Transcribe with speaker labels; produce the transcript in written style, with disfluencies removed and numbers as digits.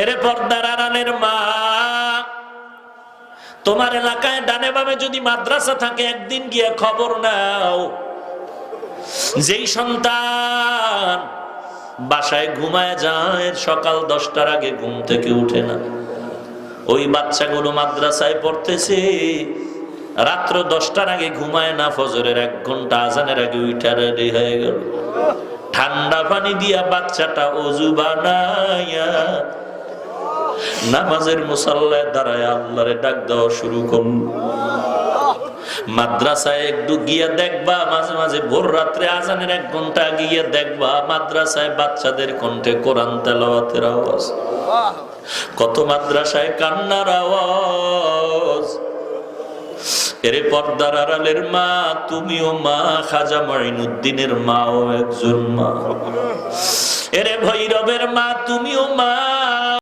Speaker 1: এরে পর্দার আড়ালের মা, তোমার এলাকায় ডানে বামে যদি মাদ্রাসা থাকে একদিন গিয়ে খবর নাও। যেই সন্তান বাসায় ঘুমায় যায়, সকাল 10টার আগে ঘুম থেকে উঠে না, ওই বাচ্চাগুলো মাদ্রাসায় পড়তেছে, রাত্র 10টার আগে ঘুমায় না, ফজরের 1 ঘন্টা আজানের আগে উঠা রেডি হয়ে গেল, ঠান্ডা পানি দিয়া বাচ্চাটা ওযু বানায়া নামাজের মুসাল্লায় দাঁড়ায় আল্লাহরে ডাক দেওয়া শুরু করল। মাদ্রাসায় একটু গিয়ে দেখবা, মাঝে মাঝে ভোর রাত্রে আজানের 1 ঘন্টা গিয়ে দেখবা মাদ্রাসায় বাচ্চাদের কণ্ঠে কোরআন তেলাওয়াতের আওয়াজ, কত মাদ্রাসায় কান্নার আওয়াজ। এরে পর্দার আড়ালের মা, তুমিও মা, খাজা মঈনুদ্দিনের মাও একজন মা। এরে ভৈরবের মা, তুমিও মা,